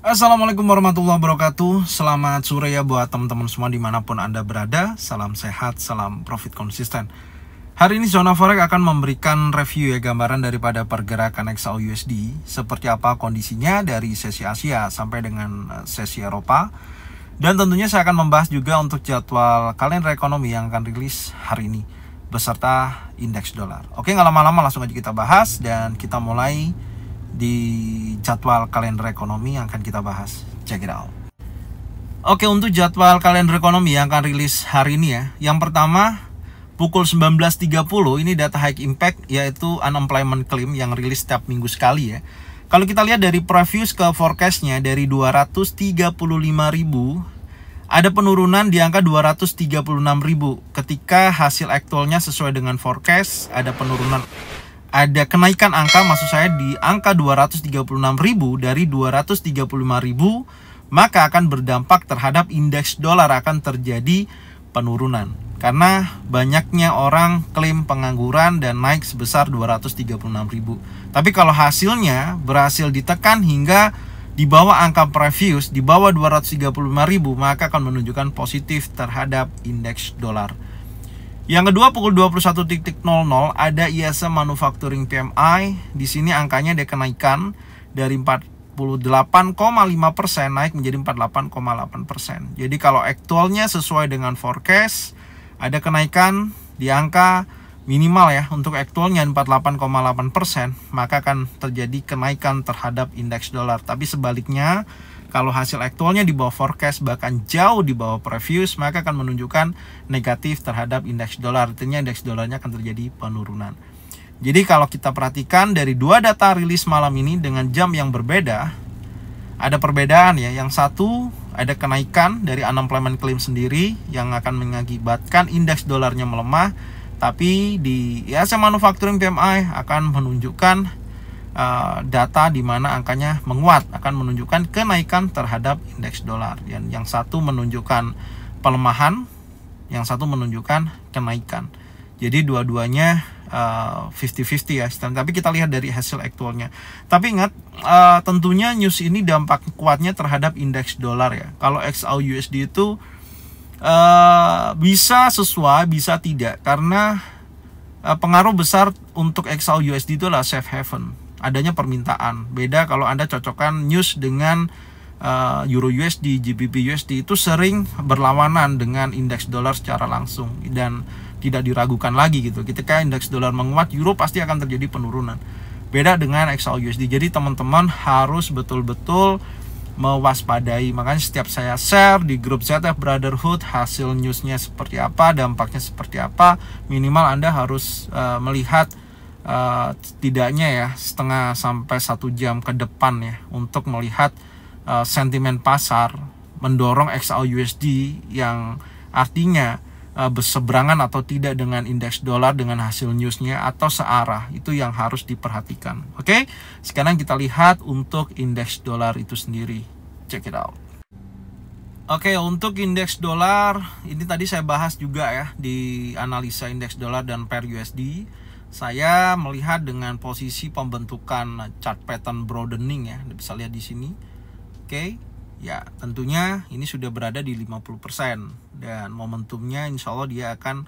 Assalamualaikum warahmatullahi wabarakatuh. Selamat sore ya buat teman-teman semua dimanapun Anda berada. Salam sehat, salam profit konsisten. Hari ini Zona Forex akan memberikan review ya, gambaran daripada pergerakan XAU/USD seperti apa kondisinya dari sesi Asia sampai dengan sesi Eropa. Dan tentunya saya akan membahas juga untuk jadwal kalender ekonomi yang akan rilis hari ini beserta indeks dolar. Oke, nggak lama-lama langsung aja kita bahas dan kita mulai di jadwal kalender ekonomi yang akan kita bahas. Check it out. Oke, untuk jadwal kalender ekonomi yang akan rilis hari ini ya. Yang pertama, pukul 19.30 ini data high impact, yaitu unemployment claim yang rilis setiap minggu sekali ya. Kalau kita lihat dari previous ke forecastnya, dari 235.000 ada penurunan di angka 236.000. Ketika hasil aktualnya sesuai dengan forecast, ada kenaikan angka, maksud saya di angka 236.000 dari 235.000, maka akan berdampak terhadap indeks dolar, akan terjadi penurunan. Karena banyaknya orang klaim pengangguran dan naik sebesar 236.000. Tapi kalau hasilnya berhasil ditekan hingga di bawah angka previous, di bawah 235.000, maka akan menunjukkan positif terhadap indeks dolar. Yang kedua, pukul 21.00 ada ISM Manufacturing PMI. Di sini angkanya ada kenaikan dari 48,5% naik menjadi 48,8%. Jadi kalau aktualnya sesuai dengan forecast, ada kenaikan di angka minimal ya, untuk aktualnya 48,8%, maka akan terjadi kenaikan terhadap indeks dolar. Tapi sebaliknya, kalau hasil aktualnya di bawah forecast, bahkan jauh di bawah previous, maka akan menunjukkan negatif terhadap indeks dolar. Artinya indeks dolarnya akan terjadi penurunan. Jadi kalau kita perhatikan dari dua data rilis malam ini dengan jam yang berbeda, ada perbedaan ya. Yang satu, ada kenaikan dari unemployment claim sendiri yang akan mengakibatkan indeks dolarnya melemah. Tapi di ISM Manufacturing PMI akan menunjukkan data di mana angkanya menguat, akan menunjukkan kenaikan terhadap indeks dolar. Yang satu menunjukkan pelemahan, yang satu menunjukkan kenaikan. Jadi dua-duanya 50-50 ya. Tapi kita lihat dari hasil aktualnya. Tapi ingat, tentunya news ini dampak kuatnya terhadap indeks dolar ya. Kalau XAU/USD itu bisa sesuai, bisa tidak, karena pengaruh besar untuk XAU/USD itu adalah safe haven, adanya permintaan. Beda kalau Anda cocokkan news dengan Euro USD, GBP USD, itu sering berlawanan dengan indeks dolar secara langsung dan tidak diragukan lagi gitu. Ketika indeks dolar menguat, euro pasti akan terjadi penurunan. Beda dengan XAU/USD. Jadi teman-teman harus betul-betul mewaspadai. Makanya setiap saya share di grup ZF Brotherhood hasil newsnya seperti apa, dampaknya seperti apa, minimal Anda harus melihat setidaknya ya setengah sampai 1 jam ke depan ya, untuk melihat sentimen pasar mendorong XAU/USD yang artinya berseberangan atau tidak dengan indeks dolar dengan hasil newsnya atau searah. Itu yang harus diperhatikan. Oke, sekarang kita lihat untuk indeks dolar itu sendiri. Check it out. Oke, untuk indeks dolar ini tadi saya bahas juga ya di analisa indeks dolar dan pair USD. Saya melihat dengan posisi pembentukan chart pattern broadening ya, Anda bisa lihat di sini. Oke. Ya, tentunya ini sudah berada di 50% dan momentumnya insya Allah dia akan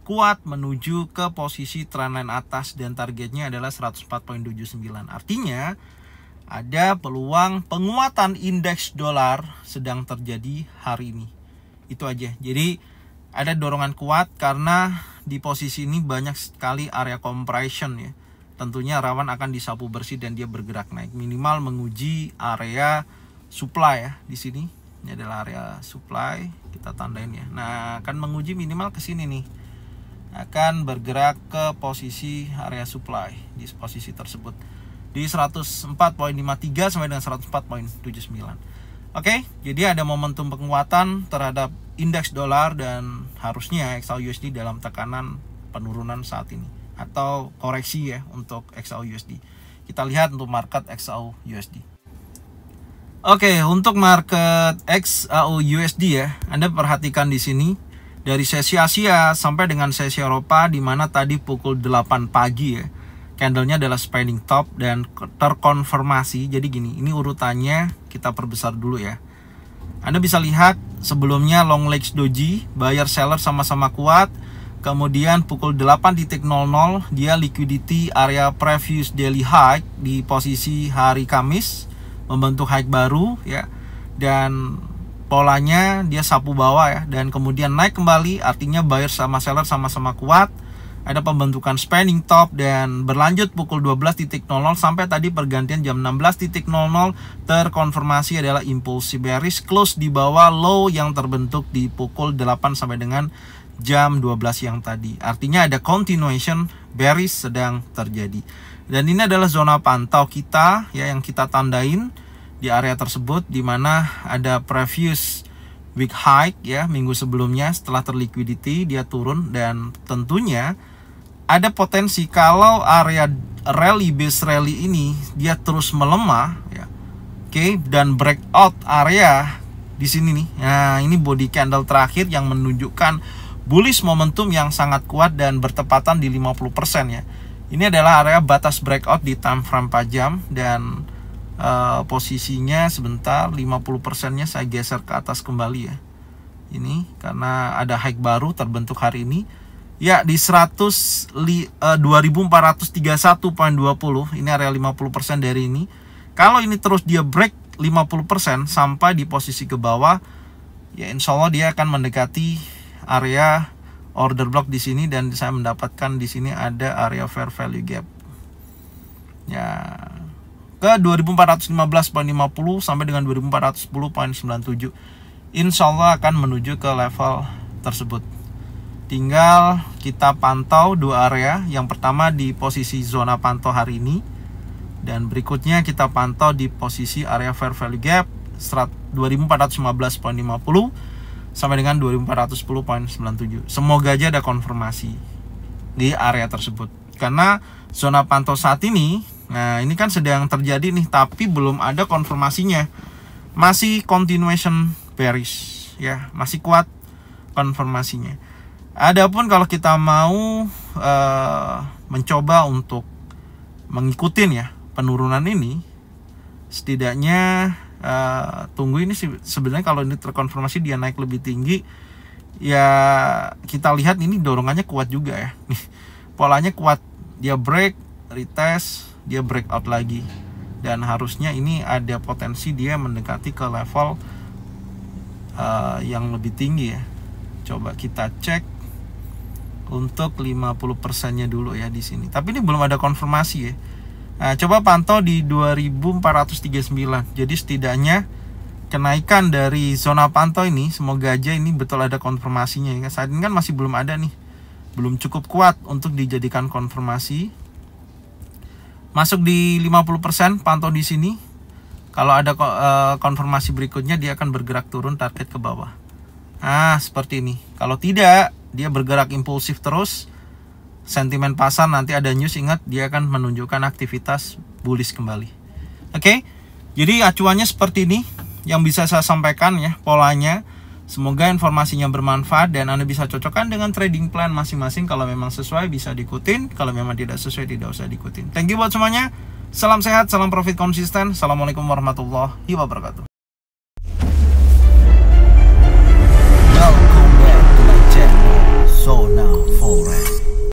kuat menuju ke posisi trendline atas dan targetnya adalah 104.79. Artinya ada peluang penguatan indeks dolar sedang terjadi hari ini. Itu aja. Jadi ada dorongan kuat karena di posisi ini banyak sekali area compression ya. Tentunya rawan akan disapu bersih dan dia bergerak naik, minimal menguji area supply ya di sini. Ini adalah area supply, kita tandain ya. Nah, akan menguji minimal ke sini nih. Akan bergerak ke posisi area supply di posisi tersebut di 104.53 sampai dengan 104.79. Oke, jadi ada momentum penguatan terhadap indeks dolar dan harusnya XAU/USD dalam tekanan penurunan saat ini atau koreksi ya untuk XAU/USD. Kita lihat untuk market XAU/USD. Oke, untuk market XAU/USD ya, Anda perhatikan di sini dari sesi Asia sampai dengan sesi Eropa, di mana tadi pukul 8 pagi ya, candlenya adalah spinning top dan terkonfirmasi. Jadi gini, ini urutannya kita perbesar dulu ya. Anda bisa lihat sebelumnya long legs doji, buyer seller sama-sama kuat. Kemudian pukul 8.00 dia liquidity area previous daily high di posisi hari Kamis, membentuk high baru ya. Dan polanya dia sapu bawah ya, dan kemudian naik kembali, artinya buyer sama seller sama-sama kuat. Ada pembentukan spinning top dan berlanjut pukul 12.00 sampai tadi pergantian jam 16.00 terkonfirmasi adalah impulsi bearish close di bawah low yang terbentuk di pukul 8 sampai dengan jam 12 yang tadi. Artinya ada continuation bearish sedang terjadi. Dan ini adalah zona pantau kita ya, yang kita tandain di area tersebut, di mana ada previous week high ya, minggu sebelumnya. Setelah terliquidity dia turun, dan tentunya ada potensi kalau area rally base rally ini dia terus melemah ya. Oke, dan breakout area di sini nih. Nah, ini body candle terakhir yang menunjukkan bullish momentum yang sangat kuat dan bertepatan di 50% ya. Ini adalah area batas breakout di time frame 4 jam, dan posisinya sebentar 50%-nya saya geser ke atas kembali ya. Ini karena ada high baru terbentuk hari ini ya di 2431.20. Ini area 50% dari ini. Kalau ini terus dia break 50% sampai di posisi ke bawah ya, insya Allah dia akan mendekati area order block di sini, dan saya mendapatkan di sini ada area fair value gap ya ke 2415.50 sampai dengan 2410.97. Insya Allah akan menuju ke level tersebut. Tinggal kita pantau dua area. Yang pertama di posisi zona pantau hari ini, dan berikutnya kita pantau di posisi area fair value gap 2415.50 sampai dengan 2410.97. Semoga aja ada konfirmasi di area tersebut, karena zona pantau saat ini, nah ini kan sedang terjadi nih, tapi belum ada konfirmasinya. Masih continuation bearish ya, masih kuat konfirmasinya. Adapun kalau kita mau mencoba untuk mengikutin ya penurunan ini, setidaknya tunggu ini sih. Sebenarnya kalau ini terkonfirmasi dia naik lebih tinggi ya, kita lihat ini dorongannya kuat juga ya. Nih, polanya kuat, dia break, retest, dia breakout lagi, dan harusnya ini ada potensi dia mendekati ke level yang lebih tinggi ya. Coba kita cek untuk 50%-nya dulu ya di sini. Tapi ini belum ada konfirmasi ya. Nah, coba pantau di 2439. Jadi setidaknya kenaikan dari zona pantau ini, semoga aja ini betul ada konfirmasinya ya. Saat ini kan masih belum ada nih. Belum cukup kuat untuk dijadikan konfirmasi. Masuk di 50%, pantau di sini. Kalau ada konfirmasi berikutnya, dia akan bergerak turun target ke bawah. Nah, seperti ini. Kalau tidak, dia bergerak impulsif terus. Sentimen pasar nanti ada news, ingat dia akan menunjukkan aktivitas bullish kembali. Oke, jadi acuannya seperti ini yang bisa saya sampaikan ya, polanya. Semoga informasinya bermanfaat dan Anda bisa cocokkan dengan trading plan masing-masing. Kalau memang sesuai bisa diikutin, kalau memang tidak sesuai tidak usah diikutin. Thank you buat semuanya. Salam sehat, salam profit konsisten. Assalamualaikum warahmatullahi wabarakatuh.